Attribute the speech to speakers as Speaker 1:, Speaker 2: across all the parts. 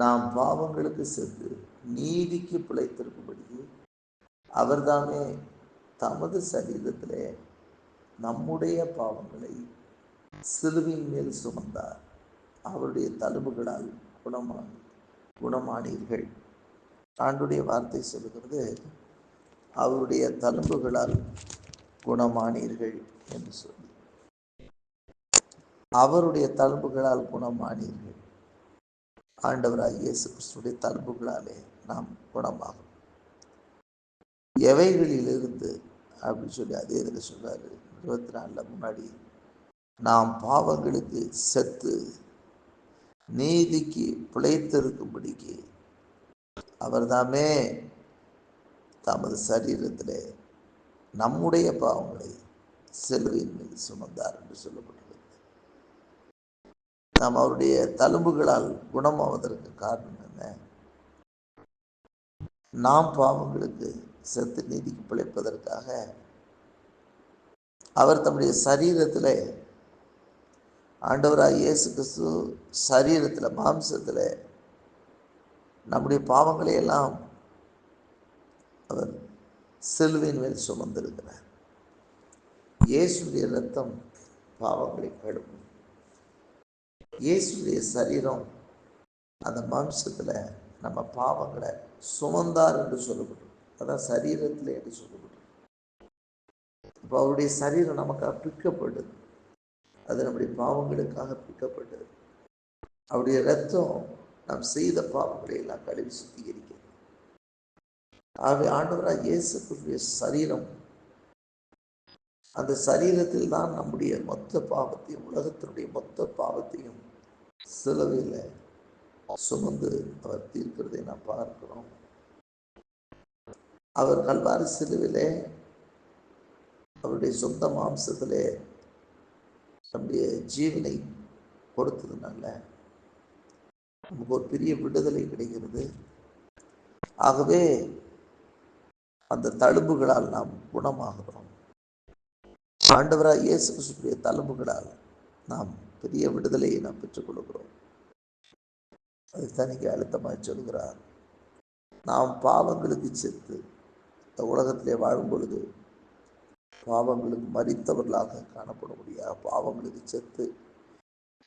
Speaker 1: நாம் பாவங்களுக்கு சென்று நீதிக்கு பிழைத்திருக்கும்படி அவர்தாமே தமது சரீரத்திலே நம்முடைய பாவங்களை சிலுவையின் மேல் சுமந்தார். அவருடைய தழும்புகளால் குணமானீர்கள். ஆண்டுடைய வார்த்தை சொல்லுகிறது, அவருடைய தழும்புகளால் குணமானீர்கள் என்று சொல்லி, அவருடைய தழும்புகளால் குணமானீர்கள். ஆண்டவராகிய இயேசு கிறிஸ்துடைய தழும்புகளாலே நாம் குணமாகும். எவைகளிலிருந்து அப்படின்னு சொல்லி அதே இதில் சொல்றாரு 24 முன்னாடி, நாம் பாவங்களுக்கு செத்து நீதிக்கு பிழைத்திருக்கும்படிக்கு அவர்தாமே தமது சரீரத்திலே நம்முடைய பாவங்களை சிலுவையின் மீது சுமந்தார் என்று சொல்லப்பட்டுள்ளது. நாம் அவருடைய தழும்புகளால் குணமாவதற்கு காரணம் என்ன? நாம் பாவங்களுக்கு செத்து நீதிக்கு பிழைப்பதற்காக அவர் தம்முடைய சரீரத்தில், ஆண்டவராக இயேசு கிறிஸ்து சரீரத்தில் மாம்சத்தில் நம்முடைய பாவங்களை எல்லாம் அவர் சிலுவையின் மேல் சுமந்திருக்கிறார். இயேசுடைய இரத்தம் பாவங்களை கழுவும். இயேசுடைய சரீரம் அந்த மாம்சத்தில் நம்ம பாவங்களை சுமந்தார் என்று சொல்லப்பட்டது. அதான் சரீரத்தில் என்று சொல்லப்பட்டது. இப்போ அவருடைய சரீரம் நமக்காக பிற்கப்பட்டது. அது நம்முடைய பாவங்களுக்காக பிற்கப்பட்டது. அவருடைய இரத்தம் நாம் செய்த பாவங்களை எல்லாம் கழுவி சுத்திகரிக்கிறது. ஆகவே ஆண்டவராக இயேசு கிறிஸ்துவின் சரீரம், அந்த சரீரத்தில் தான் நம்முடைய மொத்த பாவத்தையும், உலகத்தினுடைய மொத்த பாவத்தையும் சிலுவையில் சுமந்து அவர் தீர்க்கிறதை நாம் பார்க்கிறோம். அவர் கல்வாரி சிலுவிலே அவருடைய சொந்த மாம்சத்திலே நம்முடைய ஜீவனை கொடுத்ததுனால நமக்கு ஒரு பெரிய விடுதலை கிடைக்கிறது. ஆகவே அந்த தழும்புகளால் நாம் குணமாகிறோம். ஆண்டவராக இயேசு கிறிஸ்துவின் தழும்புகளால் நாம் பெரிய விடுதலையை நாம் பெற்றுக் கொள்கிறோம். அதுதான் இங்கே அழுத்தமாக சொல்கிறார். நாம் பாவங்களுக்கு செத்து இந்த உலகத்திலே வாழும் பொழுது பாவங்களுக்கு மரித்தவர்களாக காணப்பட முடியாது. பாவங்களுக்கு செத்து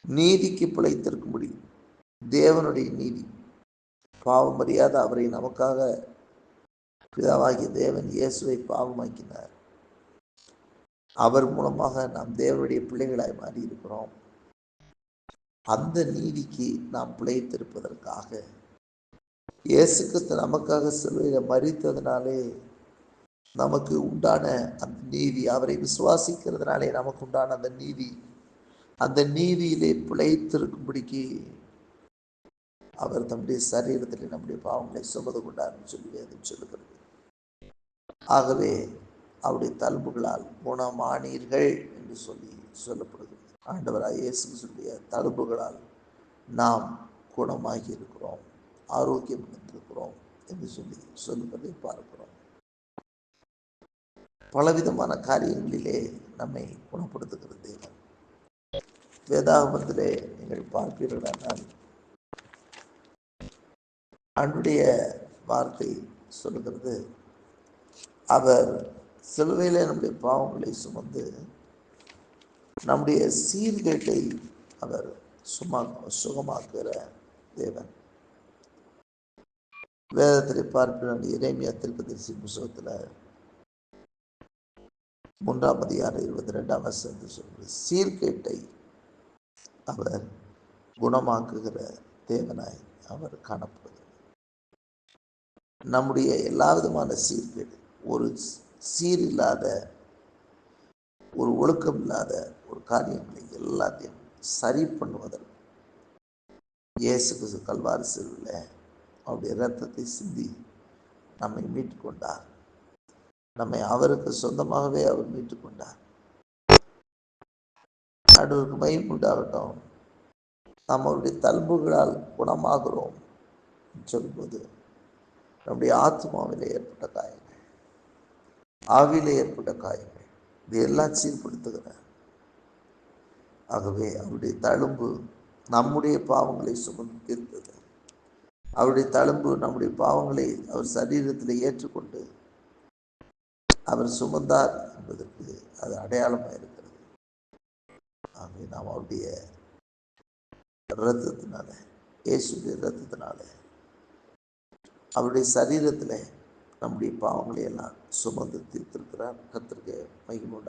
Speaker 1: நீதிக்கு பிழைத்திருக்கும்படி தேவனுடைய நீதி, பாவம் அறியாத அவரை நமக்காக பிதாவாகிய தேவன் இயேசுவை பாவமாக்கினார். அவர் மூலமாக நாம் தேவனுடைய பிள்ளைகளாய் மாறி இருக்கிறோம். அந்த நீதிக்கு நாம் பிழைத்திருப்பதற்காக இயேசு கிறிஸ்து நமக்காக சிலுவையில் மரித்ததினாலே நமக்கு உண்டான அந்த நீதி, அவரை விசுவாசிக்கிறதுனாலே நமக்கு உண்டான அந்த நீதி, அந்த நீதியிலே பிழைத்திருக்கும்படிக்கு அவர் தம்முடைய சரீரத்தில் நம்முடைய பாவங்களை சுமந்து கொண்டார்னு சொல்லி வேதம் சொல்லுகிறது. ஆகவே அவருடைய தழும்புகளால் குணமானீர்கள் என்று சொல்லி சொல்லப்படுகிறது. ஆண்டவராக இயேசு கிறிஸ்துவின் தழும்புகளால் நாம் குணமாகி இருக்கிறோம், ஆரோக்கியம் இருக்கிறோம் என்று சொல்லி சொல்லுவதை பார்க்கிறோம். பலவிதமான காரியங்களிலே நம்மை குணப்படுத்துகிற தேவன். வேதாகமத்திலே நீங்கள் பார்ப்பீர்களானால் அன்றைய வார்த்தை சொல்லுகிறது, அவர் சிலுவையில் நம்முடைய பாவங்களை சுமந்து நம்முடைய சீர்கேட்டை அவர் சுகமாக்குகிற தேவன். வேதத்தில் பார்ப்பீர்கள், எரேமியா தீர்க்கதரிசி புத்தகத்தில் 3ஆம் அதிகாரம் 22ஆம் வசனத்தில் சொல்வது, சீர்கேட்டை அவர் குணமாக்குகிற தேவனாய் அவர் காணப்படுகிறார். நம்முடைய எல்லா விதமான சீர்கேடு, ஒரு சீர் இல்லாத, ஒரு ஒழுக்கம் இல்லாத ஒரு காரியங்களை எல்லாத்தையும் சரி பண்ணுவதற்கு இயேசு கிறிஸ்து கல்வாரி சிலுவையில் அவருடைய இரத்தத்தை சிந்தி நம்மை மீட்டுக் கொண்டார். நம்மை அவருக்கு சொந்தமாகவே அவர் மீட்டுக் கொண்டார். ஆண்டவருக்கு மகிமை உண்டாகட்டும். நாம் அவருடைய தழும்புகளால் குணமாகிறோம் சொல்லும்போது நம்முடைய ஆத்மாவிலே ஏற்பட்ட காயங்கள், ஆவியிலே ஏற்பட்ட காயங்கள், இது எல்லாம் சீர்படுத்துகிறார். ஆகவே அவருடைய தழும்பு நம்முடைய பாவங்களை சுமந்து தீர்த்தது. அவருடைய தழும்பு நம்முடைய பாவங்களை அவர் சரீரத்தில் ஏற்றுக்கொண்டு அவர் சுமந்தார் என்பதற்கு அது அடையாளமாக இருக்கிறது. ஆகவே நாம் அவருடைய இரத்தத்தினால, இயேசுடைய இரத்தத்தினால, அவருடைய சரீரத்தில் நம்முடைய பாவங்களை எல்லாம் சுமந்து தீர்த்திருக்கிறார். கர்த்தருக்கு மகிமை உண்டாகட்டும்.